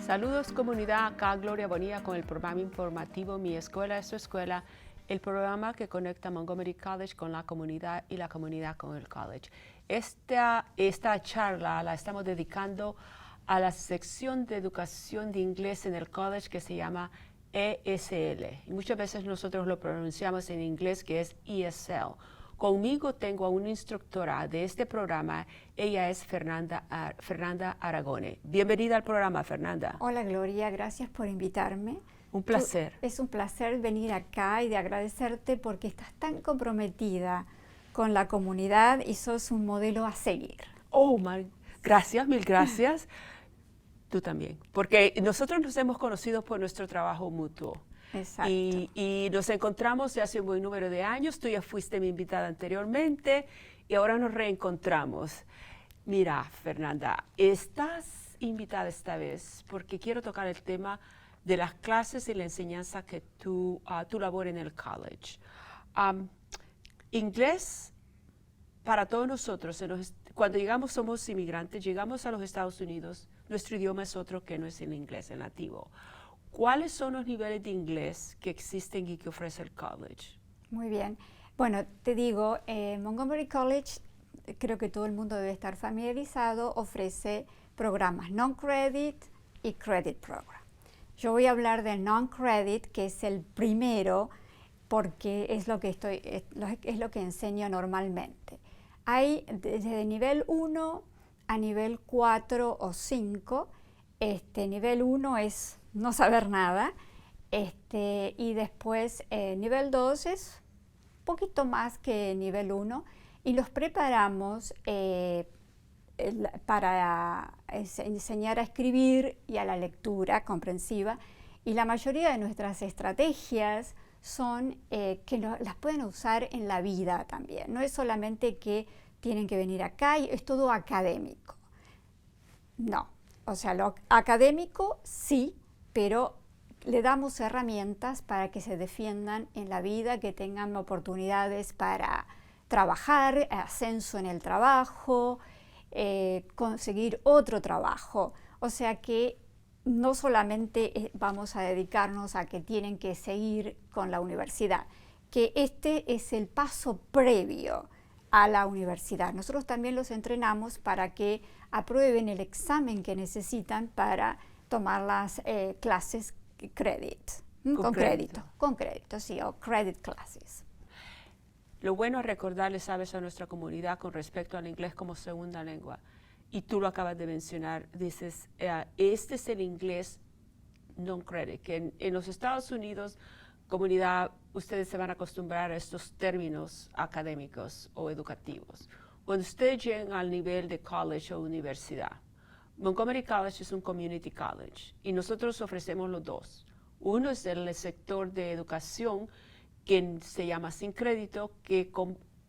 Saludos comunidad, acá Gloria Bonilla con el programa informativo Mi Escuela es tu Escuela, el programa que conecta Montgomery College con la comunidad y la comunidad con el college. Esta charla la estamos dedicando a la sección de educación de inglés en el college que se llama ESL. Y muchas veces nosotros lo pronunciamos en inglés que es ESL. Conmigo tengo a una instructora de este programa, ella es Fernanda Aragone. Bienvenida al programa, Fernanda. Hola Gloria, gracias por invitarme. Un placer. Es un placer venir acá y de agradecerte porque estás tan comprometida con la comunidad y sos un modelo a seguir. Oh, gracias, mil gracias. Tú también, porque nosotros nos hemos conocido por nuestro trabajo mutuo. Exacto. Y nos encontramos de hace un buen número de años. Tú ya fuiste mi invitada anteriormente y ahora nos reencontramos. Mira, Fernanda, estás invitada esta vez porque quiero tocar el tema de las clases y la enseñanza que tu labor en el college. Inglés, para todos nosotros, cuando llegamos somos inmigrantes, llegamos a los Estados Unidos, nuestro idioma es otro que no es el inglés, el nativo. ¿Cuáles son los niveles de inglés que existen y que ofrece el college? Muy bien. Bueno, te digo, Montgomery College, creo que todo el mundo debe estar familiarizado, ofrece programas non-credit y credit program. Yo voy a hablar del non-credit, que es el primero, porque es lo que enseño normalmente. Hay desde nivel 1 a nivel 4 o 5. Nivel 1 es no saber nada, y después nivel 2 es un poquito más que nivel 1 y los preparamos para enseñar a escribir y a la lectura comprensiva, y la mayoría de nuestras estrategias son que las pueden usar en la vida también. No es solamente que tienen que venir acá y es todo académico. No, o sea, lo académico sí, pero le damos herramientas para que se defiendan en la vida, que tengan oportunidades para trabajar, ascenso en el trabajo, conseguir otro trabajo. O sea que no solamente vamos a dedicarnos a que tienen que seguir con la universidad, que este es el paso previo a la universidad. Nosotros también los entrenamos para que aprueben el examen que necesitan para tomar las clases con crédito, sí, o credit classes. Lo bueno es recordarle, sabes, a nuestra comunidad con respecto al inglés como segunda lengua. Y tú lo acabas de mencionar, dices, este es el inglés non-credit, que en los Estados Unidos, comunidad, ustedes se van a acostumbrar a estos términos académicos o educativos. Cuando ustedes llegan al nivel de college o universidad, Montgomery College es un community college y nosotros ofrecemos los dos. Uno es el sector de educación que se llama sin crédito, que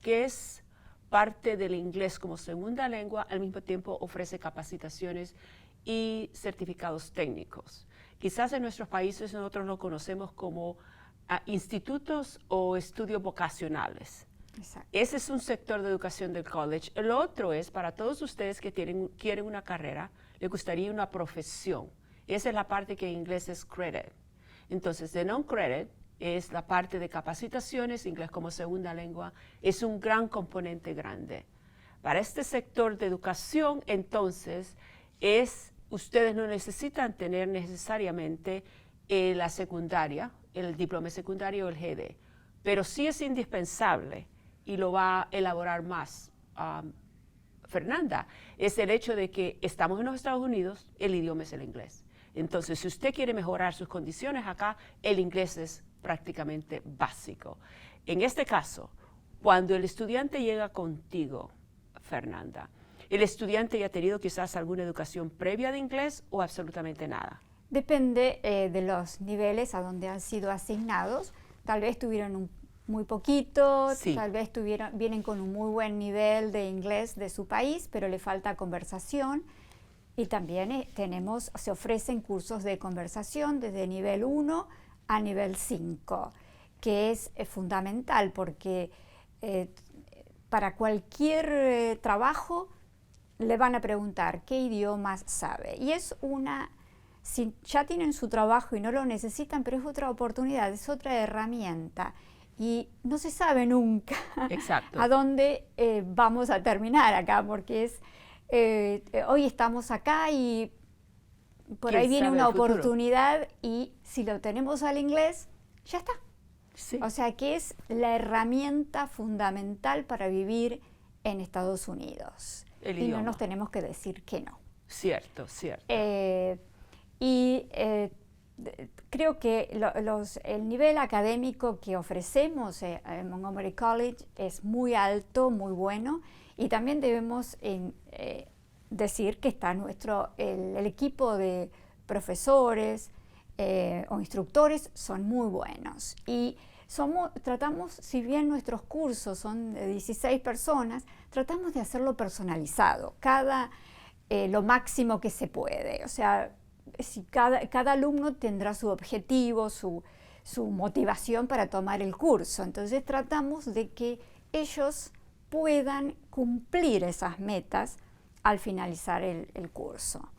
es parte del inglés como segunda lengua, al mismo tiempo ofrece capacitaciones y certificados técnicos. Quizás en nuestros países nosotros lo conocemos como institutos o estudios vocacionales. Exacto. Ese es un sector de educación del college. El otro es para todos ustedes que quieren una carrera, les gustaría una profesión. Esa es la parte que en inglés es credit. Entonces, de non-credit es la parte de capacitaciones, inglés como segunda lengua, es un gran componente grande. Para este sector de educación, entonces, ustedes no necesitan tener necesariamente la secundaria, el diploma secundario o el GED, pero sí es indispensable, y lo va a elaborar más Fernanda, es el hecho de que estamos en los Estados Unidos, el idioma es el inglés. Entonces, si usted quiere mejorar sus condiciones acá, el inglés es prácticamente básico. En este caso, cuando el estudiante llega contigo, Fernanda, ¿el estudiante ya ha tenido quizás alguna educación previa de inglés o absolutamente nada? Depende de los niveles a donde han sido asignados. Tal vez tuvieron muy poquito, sí. Tal vez vienen con un muy buen nivel de inglés de su país, pero le falta conversación. Y también se ofrecen cursos de conversación desde nivel 1 a nivel 5, que es fundamental porque para cualquier trabajo le van a preguntar qué idiomas sabe. Y es una si ya tienen su trabajo y no lo necesitan, pero es otra oportunidad, es otra herramienta. Y no se sabe nunca Exacto. a dónde vamos a terminar acá, porque hoy estamos acá y por ahí viene una oportunidad y si lo tenemos al inglés, ya está. Sí. O sea que es la herramienta fundamental para vivir en Estados Unidos. El y idioma. No nos tenemos que decir que no. Cierto, cierto. Creo que el nivel académico que ofrecemos en Montgomery College es muy alto, muy bueno, y también debemos decir que está el equipo de profesores o instructores son muy buenos. Y tratamos, si bien nuestros cursos son de 16 personas, tratamos de hacerlo personalizado, lo máximo que se puede. O sea, si cada alumno tendrá su objetivo, su motivación para tomar el curso. Entonces tratamos de que ellos puedan cumplir esas metas al finalizar el curso.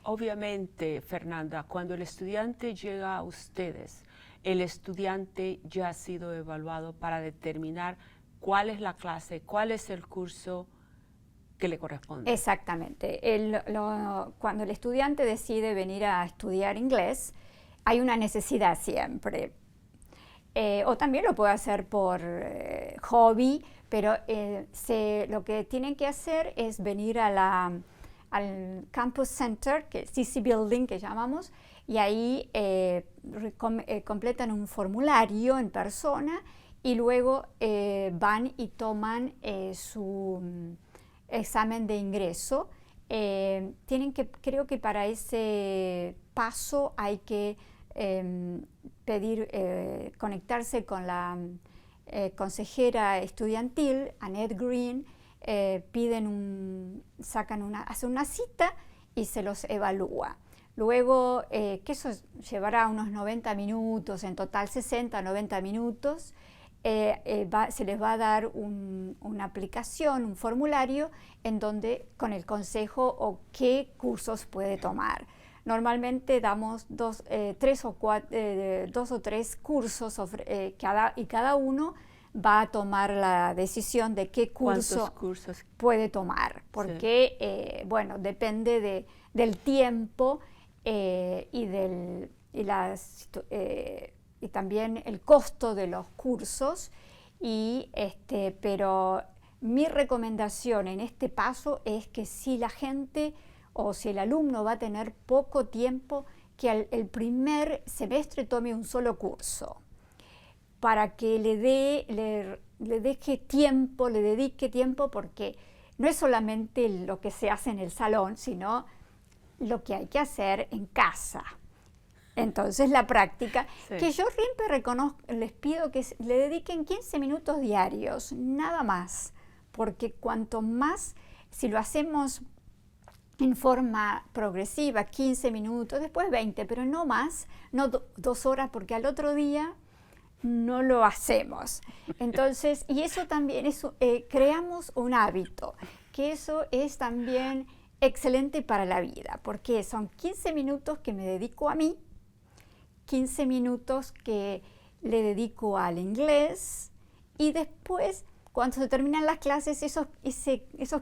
Obviamente, Fernanda, cuando el estudiante llega a ustedes, el estudiante ya ha sido evaluado para determinar cuál es la clase, cuál es el curso que le corresponde. Exactamente. Cuando el estudiante decide venir a estudiar inglés, hay una necesidad siempre. O también lo puede hacer por hobby, pero lo que tienen que hacer es venir al Campus Center, que es CC Building, que llamamos, y ahí completan un formulario en persona y luego van y toman su examen de ingreso. Creo que para ese paso hay que conectarse con la consejera estudiantil, Annette Green, hacen una cita y se los evalúa. Luego, que eso llevará unos 90 minutos, en total 60, 90 minutos, se les va a dar una aplicación, un formulario, en donde con el consejo o qué cursos puede tomar. Normalmente damos dos o tres cursos y cada uno va a tomar la decisión de qué curso puede tomar, porque sí. Depende del tiempo y también el costo de los cursos, pero mi recomendación en este paso es que si la gente o si el alumno va a tener poco tiempo, que el primer semestre tome un solo curso, para que le dedique tiempo, porque no es solamente lo que se hace en el salón, sino lo que hay que hacer en casa. Entonces la práctica, sí. Que yo siempre les pido que le dediquen 15 minutos diarios, nada más, porque cuanto más, si lo hacemos en forma progresiva, 15 minutos, después 20, pero no más, no 2 horas, porque al otro día no lo hacemos. Entonces, y eso también, creamos un hábito, que eso es también excelente para la vida, porque son 15 minutos que me dedico a mí, 15 minutos que le dedico al inglés, y después, cuando se terminan las clases, esos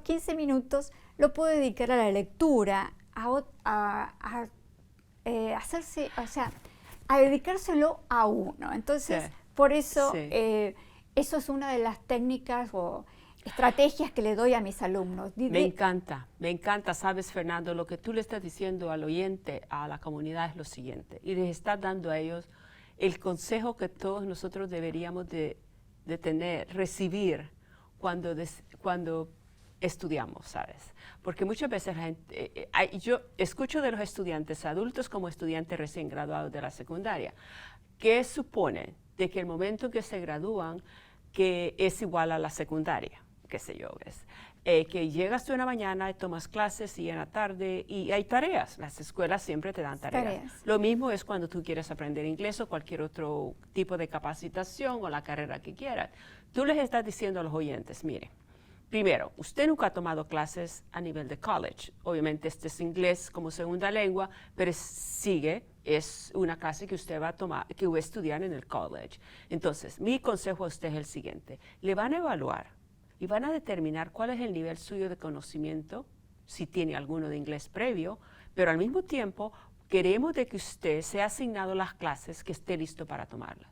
15 minutos lo puedo dedicar a la lectura, a dedicárselo a uno. Entonces, sí. Por eso, sí. Eso es una de las técnicas o estrategias que le doy a mis alumnos. Me encanta, sabes, Fernando, lo que tú le estás diciendo al oyente, a la comunidad, es lo siguiente, y les estás dando a ellos el consejo que todos nosotros deberíamos de recibir cuando estudiamos, ¿sabes? Porque muchas veces la gente, yo escucho de los estudiantes adultos como estudiantes recién graduados de la secundaria, que suponen de que el momento en que se gradúan, que es igual a la secundaria, qué sé yo, ¿ves? Que llegas tú en la mañana y tomas clases y en la tarde y hay tareas. Las escuelas siempre te dan tareas. Lo mismo es cuando tú quieres aprender inglés o cualquier otro tipo de capacitación o la carrera que quieras. Tú les estás diciendo a los oyentes, mire, primero, usted nunca ha tomado clases a nivel de college. Obviamente este es inglés como segunda lengua, pero es una clase que usted va a tomar, que va a estudiar en el college. Entonces, mi consejo a usted es el siguiente. Le van a evaluar y van a determinar cuál es el nivel suyo de conocimiento, si tiene alguno de inglés previo, pero al mismo tiempo queremos de que usted sea asignado las clases que esté listo para tomarlas.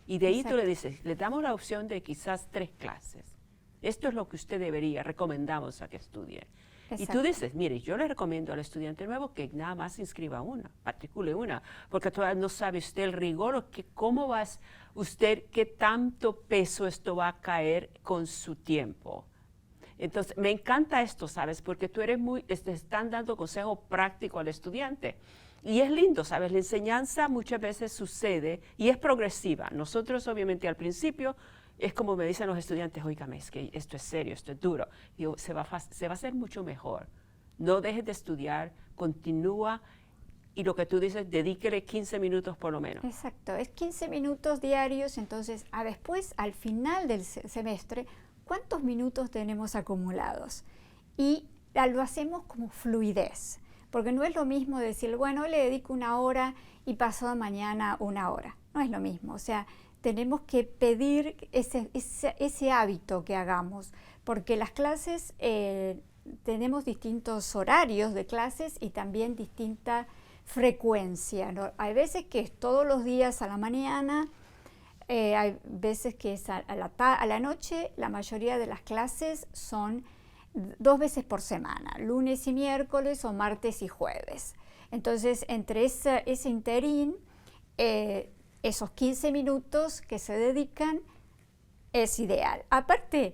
Y de ahí tú le dices, le damos la opción de quizás 3 clases. Esto es lo que usted debería, recomendamos a que estudie. Exacto. Y tú dices, mire, yo le recomiendo al estudiante nuevo que nada más inscriba una, matricule una, porque todavía no sabe usted el rigor o cómo va usted, qué tanto peso esto va a caer con su tiempo. Entonces, me encanta esto, ¿sabes? Porque tú eres te están dando consejo práctico al estudiante. Y es lindo, ¿sabes? La enseñanza muchas veces sucede y es progresiva. Nosotros, obviamente, al principio, es como me dicen los estudiantes, óigame, es que esto es serio, esto es duro. Digo, se va a hacer mucho mejor. No dejes de estudiar, continúa y lo que tú dices, dedíquele 15 minutos por lo menos. Exacto, es 15 minutos diarios, entonces después, al final del semestre, ¿cuántos minutos tenemos acumulados? Y lo hacemos como fluidez, porque no es lo mismo decir, bueno, le dedico 1 hora y pasado mañana 1 hora. No es lo mismo, o sea, tenemos que pedir ese hábito que hagamos, porque las clases, tenemos distintos horarios de clases y también distinta frecuencia, ¿no? Hay veces que es todos los días a la mañana, hay veces que es a la noche. La mayoría de las clases son 2 veces por semana, lunes y miércoles o martes y jueves. Entonces, entre ese interín, esos 15 minutos que se dedican es ideal. Aparte,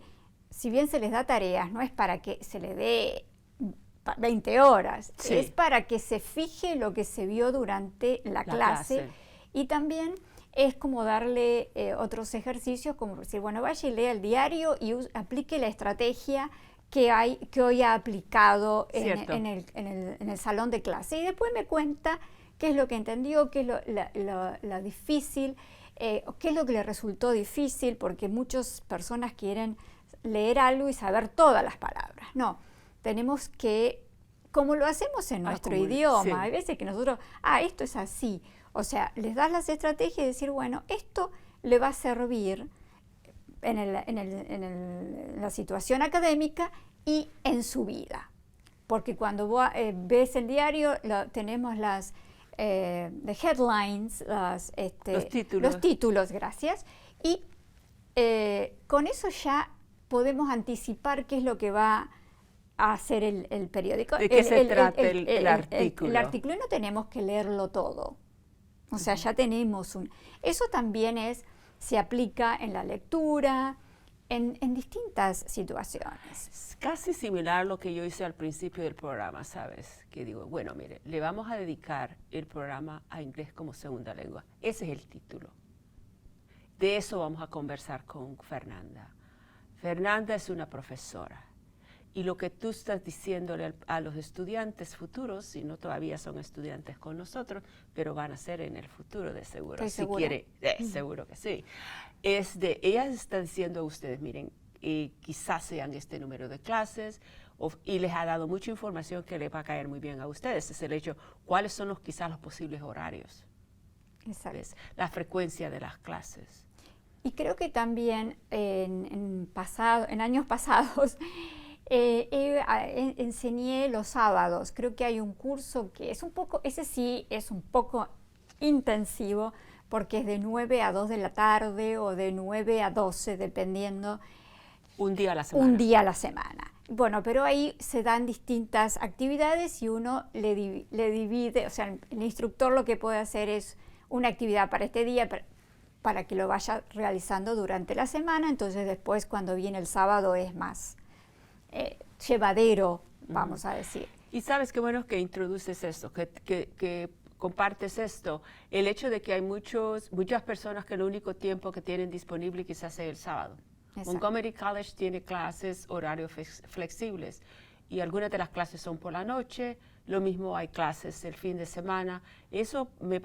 si bien se les da tareas, no es para que se le dé 20 horas, sí, es para que se fije lo que se vio durante la clase. Y también es como darle otros ejercicios, como decir, bueno, vaya y lea el diario y aplique la estrategia que hoy ha aplicado en el salón de clase. Y después me cuenta qué es lo que entendió, qué es lo difícil, qué es lo que le resultó difícil, porque muchas personas quieren leer algo y saber todas las palabras. No, tenemos que, como lo hacemos en nuestro idioma, sí, hay veces que nosotros, esto es así. O sea, les das las estrategias y decir, bueno, esto le va a servir en la situación académica y en su vida. Porque cuando vos, ves el diario, tenemos las the headlines, los títulos, gracias. Y con eso ya podemos anticipar qué es lo que va a hacer el periódico. ¿De qué se trata el artículo? El artículo no tenemos que leerlo todo. O sea, ya tenemos Eso también se aplica en la lectura, en distintas situaciones. Es casi similar a lo que yo hice al principio del programa, ¿sabes? Que digo, bueno, mire, le vamos a dedicar el programa a inglés como segunda lengua. Ese es el título. De eso vamos a conversar con Fernanda. Fernanda es una profesora. Y lo que tú estás diciéndole a los estudiantes futuros, si no todavía son estudiantes con nosotros, pero van a ser en el futuro de seguro. Estoy segura. Quiere, seguro que sí. Ella está diciendo a ustedes, miren, quizás sean este número de clases, y les ha dado mucha información que les va a caer muy bien a ustedes. Es el hecho, cuáles son quizás los posibles horarios. Exacto. ¿Ves? La frecuencia de las clases. Y creo que también en años pasados, enseñé los sábados. Creo que hay un curso que ese sí es un poco intensivo, porque es de 9 a 2 de la tarde o de 9 a 12, dependiendo. Un día a la semana. Un día a la semana. Bueno, pero ahí se dan distintas actividades y uno le divide, o sea, el instructor lo que puede hacer es una actividad para este día, para que lo vaya realizando durante la semana. Entonces después, cuando viene el sábado, es más llevadero, vamos a decir. Y sabes qué bueno que introduces esto, que compartes esto, el hecho de que hay muchas personas que el único tiempo que tienen disponible quizás es el sábado. Exacto. Montgomery College tiene clases, horarios flexibles, y algunas de las clases son por la noche, lo mismo hay clases el fin de semana. Eso a mí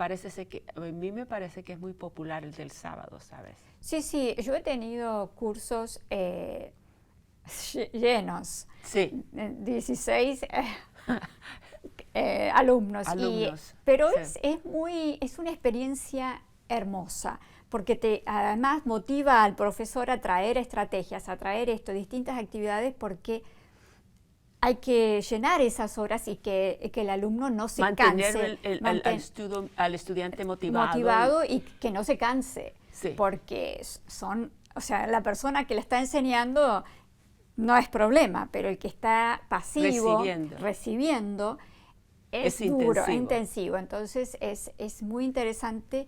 me parece que es muy popular el del sábado, ¿sabes? Sí, yo he tenido cursos llenos. Sí. 16 alumnos. Alumnos, Pero sí. es una experiencia hermosa, porque además motiva al profesor a traer estrategias, a traer distintas actividades, porque hay que llenar esas horas y que el alumno no se Mantener canse. al estudiante motivado. Motivado y que no se canse, Sí. porque o sea, la persona que le está enseñando no es problema, pero el que está pasivo, recibiendo es duro, es intensivo. Entonces es muy interesante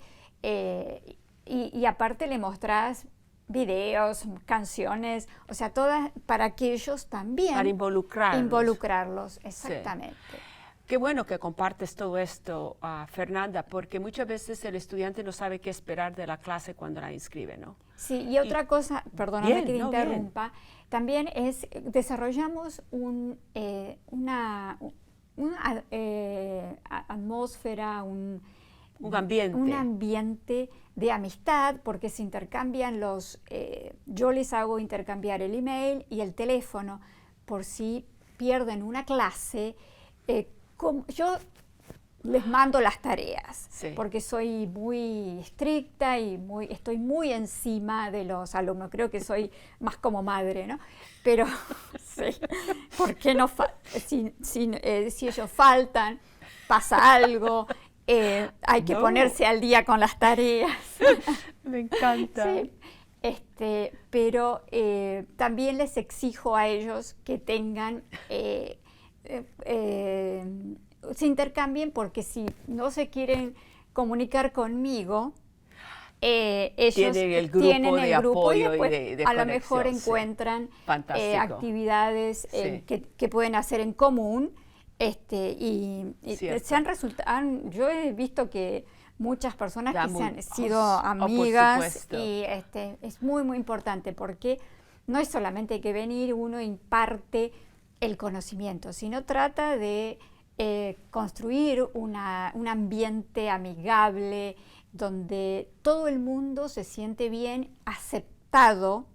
y aparte le mostrás videos, canciones, o sea, todas para que ellos también... Para involucrarlos, exactamente. Sí. Qué bueno que compartes todo esto, Fernanda, porque muchas veces el estudiante no sabe qué esperar de la clase cuando la inscribe, ¿no? Sí, y otra cosa, perdóname que te interrumpa, también desarrollamos una atmósfera, un ambiente de amistad, porque se intercambian yo les hago intercambiar el email y el teléfono por si pierden una clase. Yo les mando las tareas, sí, porque soy muy estricta y estoy muy encima de los alumnos. Creo que soy más como madre, ¿no? Pero sí, porque si ellos faltan, pasa algo, hay que ponerse al día con las tareas. Me encanta. Sí. Pero también les exijo a ellos que tengan... se intercambien, porque si no se quieren comunicar conmigo, ellos tienen el grupo tienen de apoyo y después de a lo mejor encuentran actividades que pueden hacer en común, y yo he visto que muchas personas que se han sido amigas, y es muy muy importante, porque no es solamente que venir uno imparte el conocimiento, sino trata de construir un ambiente amigable donde todo el mundo se siente bien aceptado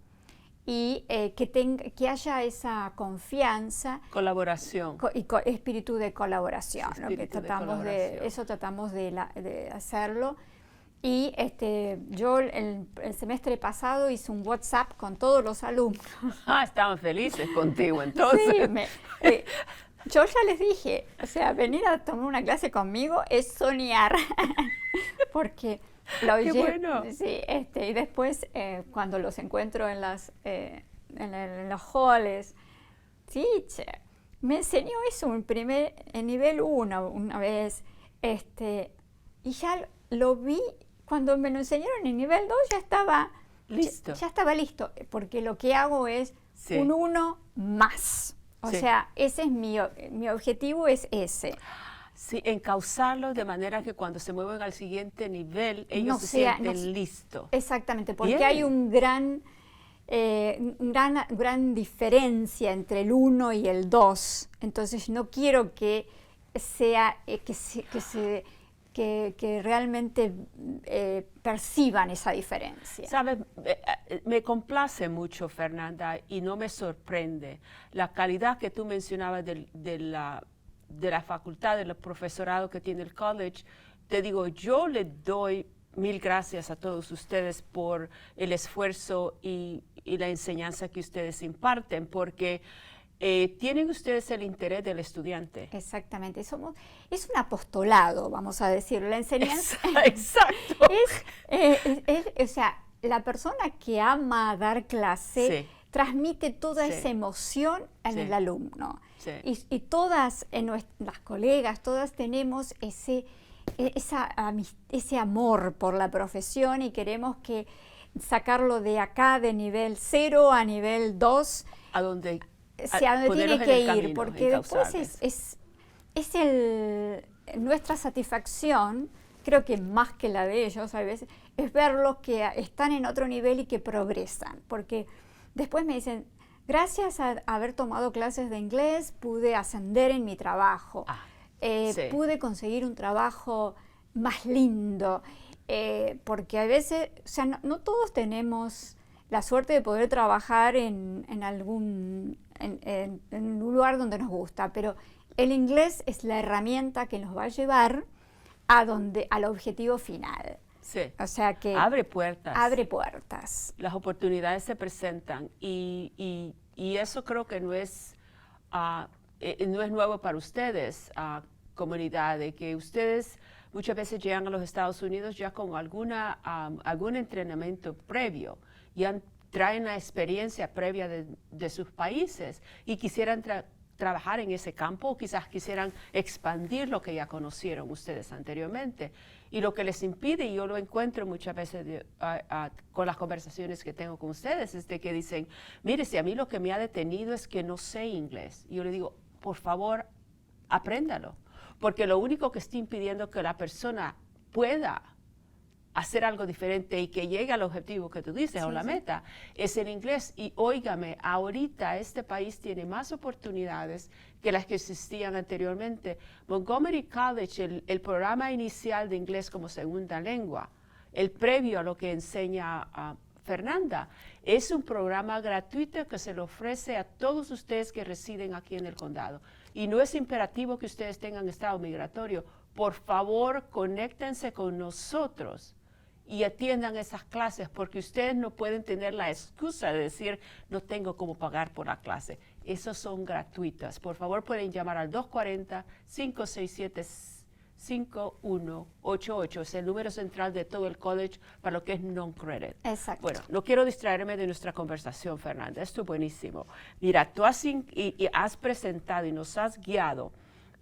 y que haya esa confianza, colaboración y espíritu de colaboración, ¿no? Eso tratamos de hacerlo. Y yo el semestre pasado hice un WhatsApp con todos los alumnos. Estaban felices contigo entonces. Sí, yo ya les dije, o sea, venir a tomar una clase conmigo es soñar, porque ¡Qué bueno! Sí, y después cuando los encuentro en los halls, teacher, me enseñó eso en nivel 1 una vez, y ya lo vi, cuando me lo enseñaron en nivel 2 ya estaba listo. Ya estaba listo, porque lo que hago es un 1 más. O sea, ese es mi objetivo, es ese. Sí, encauzarlos de manera que cuando se mueven al siguiente nivel, ellos se sienten listos. Exactamente, porque hay una gran diferencia entre el 1 y el 2. Entonces no quiero que que realmente perciban esa diferencia. ¿Sabes? Me complace mucho, Fernanda, y no me sorprende la calidad que tú mencionabas de la facultad, del profesorado que tiene el college. Te digo, yo le doy mil gracias a todos ustedes por el esfuerzo y la enseñanza que ustedes imparten, porque tienen ustedes el interés del estudiante. Exactamente, es un apostolado, vamos a decirlo. La enseñanza Exacto. O sea, la persona que ama dar clase transmite toda esa emoción en el alumno. Sí. Y todas, las colegas, todas tenemos ese amor por la profesión, y queremos sacarlo de acá, de nivel 0 a nivel 2. A donde tiene que ir, porque después es nuestra satisfacción, creo que más que la de ellos a veces, es verlos que están en otro nivel y que progresan, porque después me dicen, gracias a haber tomado clases de inglés pude ascender en mi trabajo, pude conseguir un trabajo más lindo, porque a veces, o sea, no todos tenemos la suerte de poder trabajar en un lugar donde nos gusta, pero el inglés es la herramienta que nos va a llevar al objetivo final. Sí. O sea que abre puertas. Abre puertas. Las oportunidades se presentan y eso creo que no es nuevo para ustedes, comunidad, de que ustedes muchas veces llegan a los Estados Unidos ya con algún entrenamiento previo, ya traen la experiencia previa de sus países y quisieran trabajar en ese campo o quizás quisieran expandir lo que ya conocieron ustedes anteriormente. Y lo que les impide, y yo lo encuentro muchas veces con las conversaciones que tengo con ustedes, es de que dicen, mire, si a mí lo que me ha detenido es que no sé inglés. Y yo le digo, por favor, apréndalo. Porque lo único que está impidiendo que la persona pueda hacer algo diferente y que llegue al objetivo que tú dices, o la meta, es el inglés. Y óigame, ahorita este país tiene más oportunidades que las que existían anteriormente. Montgomery College, el programa inicial de inglés como segunda lengua, el previo a lo que enseña Fernanda, es un programa gratuito que se le ofrece a todos ustedes que residen aquí en el condado. Y no es imperativo que ustedes tengan estado migratorio. Por favor, conéctense con nosotros y atiendan esas clases, porque ustedes no pueden tener la excusa de decir, no tengo cómo pagar por la clase. Esas son gratuitas. Por favor, pueden llamar al 240-567-5188. Es el número central de todo el college para lo que es non-credit. Exacto. Bueno, no quiero distraerme de nuestra conversación, Fernanda. Esto es buenísimo. Mira, tú has presentado y nos has guiado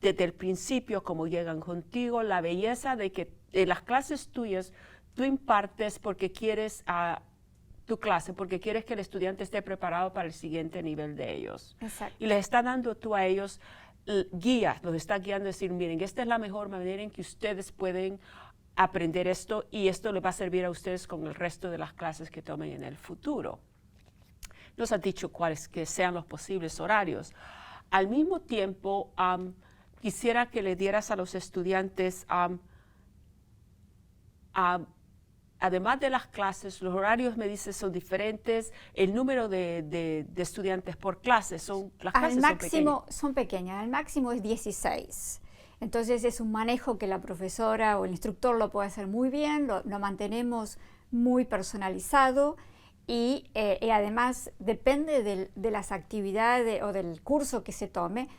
desde el principio, como llegan contigo, la belleza de que en las clases tuyas tú impartes porque quieres tu clase, porque quieres que el estudiante esté preparado para el siguiente nivel de ellos. Exacto. Y les está dando tú a ellos guías, los está guiando a decir, miren, esta es la mejor manera en que ustedes pueden aprender esto y esto les va a servir a ustedes con el resto de las clases que tomen en el futuro. Nos has dicho cuáles que sean los posibles horarios. Al mismo tiempo, quisiera que le dieras a los estudiantes además de las clases, los horarios, me dices, son diferentes, el número de estudiantes por clase, las clases al máximo son pequeñas, al máximo es 16. Entonces es un manejo que la profesora o el instructor lo puede hacer muy bien, lo mantenemos muy personalizado y además depende de las actividades o del curso que se tome,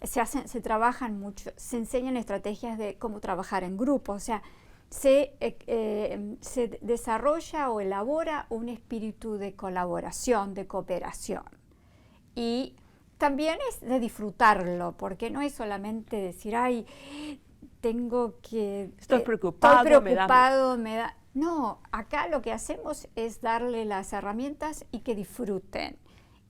se trabajan mucho, se enseñan estrategias de cómo trabajar en grupo, o sea, se desarrolla o elabora un espíritu de colaboración, de cooperación. Y también es de disfrutarlo, porque no es solamente decir, ay, estoy preocupado, me da. No, acá lo que hacemos es darle las herramientas y que disfruten.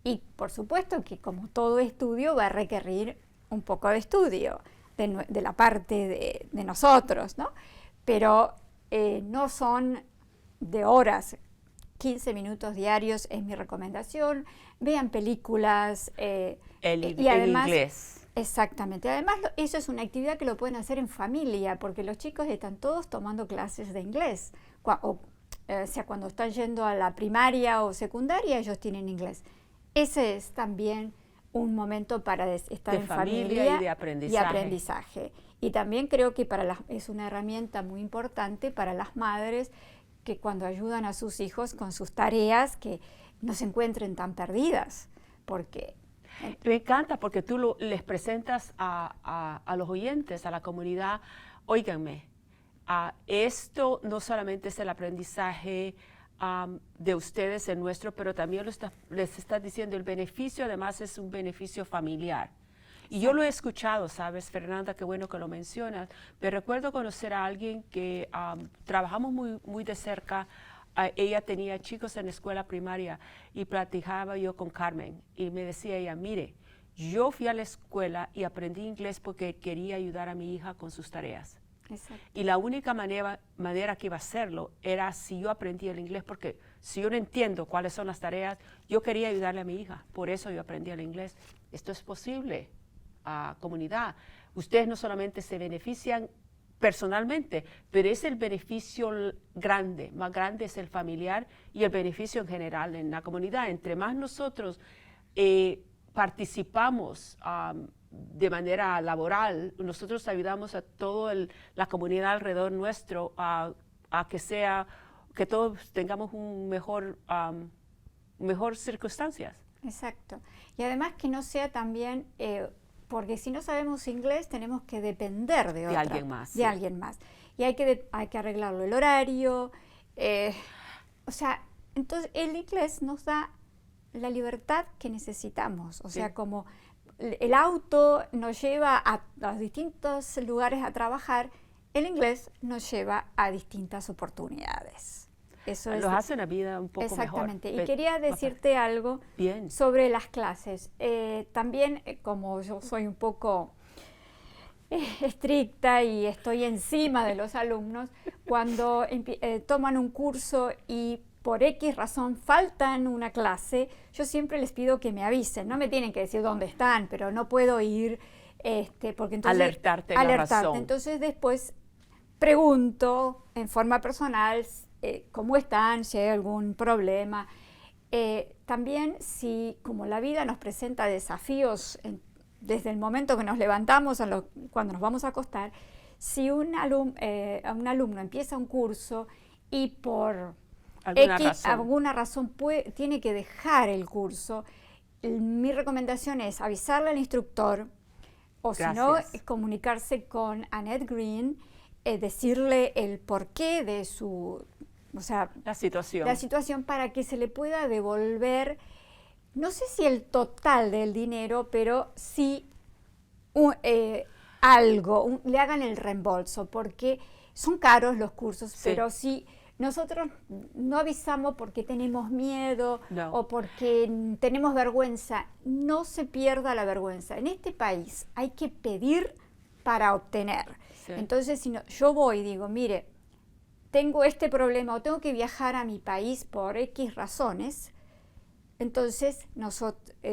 Y por supuesto que como todo estudio va a requerir un poco de estudio de la parte de nosotros, ¿no? Pero no son de horas, 15 minutos diarios es mi recomendación. Vean películas y además, inglés. Exactamente. Además, eso es una actividad que lo pueden hacer en familia, porque los chicos están todos tomando clases de inglés. Sea cuando están yendo a la primaria o secundaria, ellos tienen inglés. Ese es también un momento para estar en familia y de aprendizaje. Y también creo que es una herramienta muy importante para las madres que cuando ayudan a sus hijos con sus tareas, que no se encuentren tan perdidas. Porque me encanta porque tú les presentas a los oyentes, a la comunidad, óiganme, esto no solamente es el aprendizaje de ustedes, el nuestro, pero también les estás diciendo el beneficio, además es un beneficio familiar. Y yo lo he escuchado, ¿sabes, Fernanda? Qué bueno que lo mencionas. Me recuerdo conocer a alguien que trabajamos muy de cerca. Ella tenía chicos en la escuela primaria y platicaba yo con Carmen. Y me decía ella, mire, yo fui a la escuela y aprendí inglés porque quería ayudar a mi hija con sus tareas. Exacto. Y la única manera que iba a hacerlo era si yo aprendía el inglés, porque si yo no entiendo cuáles son las tareas, yo quería ayudarle a mi hija. Por eso yo aprendí el inglés. Esto es posible. Comunidad, ustedes no solamente se benefician personalmente, pero es el beneficio grande, más grande es el familiar y el beneficio en general en la comunidad. Entre más nosotros participamos de manera laboral, nosotros ayudamos a toda la comunidad alrededor nuestro a que todos tengamos mejor circunstancias. Exacto. Y además que no sea también, porque si no sabemos inglés tenemos que depender de alguien más. De alguien más. Y hay que arreglarlo el horario. O sea, entonces el inglés nos da la libertad que necesitamos. O sea, como el auto nos lleva a los distintos lugares a trabajar, el inglés nos lleva a distintas oportunidades. Eso Los hace la vida un poco mejor. Exactamente. Y quería decirte algo sobre las clases. También, como yo soy un poco estricta y estoy encima de los alumnos, cuando toman un curso y por X razón faltan una clase, yo siempre les pido que me avisen. No me tienen que decir dónde están, pero no puedo ir porque entonces alertarte la razón. Entonces después pregunto en forma personal cómo están, si hay algún problema. También si, como la vida nos presenta desafíos desde el momento que nos levantamos cuando nos vamos a acostar, si un alumno empieza un curso y por alguna razón tiene que dejar el curso, mi recomendación es avisarle al instructor o si no, comunicarse con Annette Green, decirle el porqué de la situación para que se le pueda devolver, no sé si el total del dinero, pero sí algo, le hagan el reembolso, porque son caros los cursos, pero si nosotros no avisamos porque tenemos miedo o porque tenemos vergüenza, no se pierda la vergüenza. En este país hay que pedir para obtener. Entonces, si yo voy y digo, mire, tengo este problema o tengo que viajar a mi país por X razones, entonces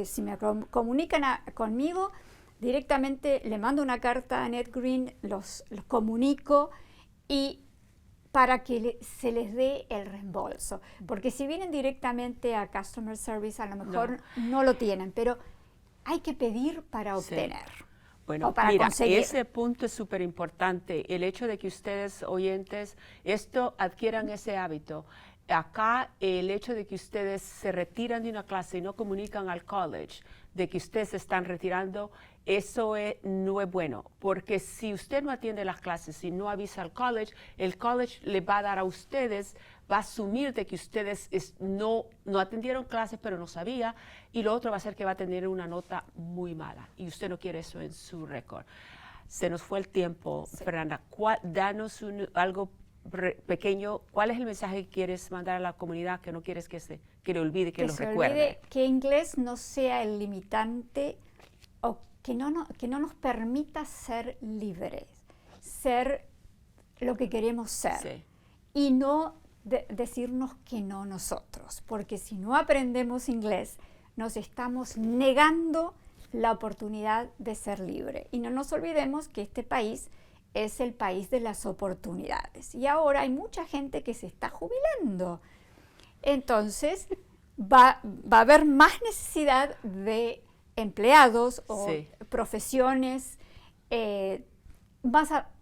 si me comunican conmigo, directamente le mando una carta a Annette Green, los comunico y para que se les dé el reembolso. Porque si vienen directamente a Customer Service, a lo mejor no lo tienen, pero hay que pedir para obtener. Bueno, mira, ese punto es súper importante. El hecho de que ustedes, oyentes, adquieran ese hábito. Acá, el hecho de que ustedes se retiran de una clase y no comunican al college de que ustedes se están retirando, eso no es bueno. Porque si usted no atiende las clases y no avisa al college, el college le va a dar a ustedes, va a asumir de que ustedes no atendieron clases pero no sabía, y lo otro va a ser que va a tener una nota muy mala y usted no quiere eso en su récord. Se nos fue el tiempo, Fernanda. Danos algo pequeño. ¿Cuál es el mensaje que quieres mandar a la comunidad que no quieres que le olvide, que lo recuerde? Olvide que inglés no sea el limitante o que no nos permita ser libres, ser lo que queremos ser y no decirnos que no nosotros, porque si no aprendemos inglés nos estamos negando la oportunidad de ser libre. Y no nos olvidemos que este país es el país de las oportunidades y ahora hay mucha gente que se está jubilando, entonces va a haber más necesidad de empleados o profesiones,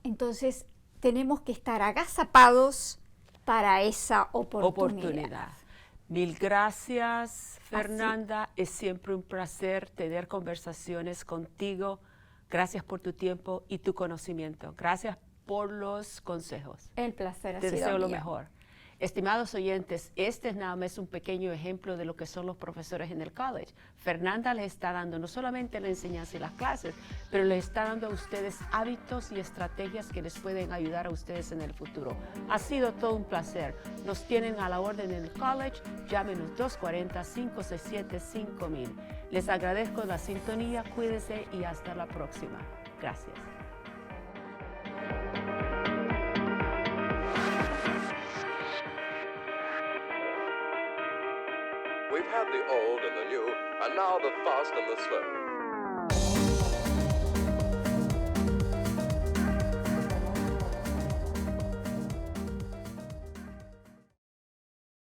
entonces tenemos que estar agazapados para esa oportunidad. Mil gracias, Fernanda. Es siempre un placer tener conversaciones contigo. Gracias por tu tiempo y tu conocimiento. Gracias por los consejos. El placer ha sido mío. Te deseo lo mejor. Estimados oyentes, este es nada más un pequeño ejemplo de lo que son los profesores en el college. Fernanda les está dando no solamente la enseñanza y las clases, pero les está dando a ustedes hábitos y estrategias que les pueden ayudar a ustedes en el futuro. Ha sido todo un placer. Nos tienen a la orden en el college. Llámenos 240-567-5000. Les agradezco la sintonía. Cuídense y hasta la próxima. Gracias. We've had the old and the new, and now the fast and the slow.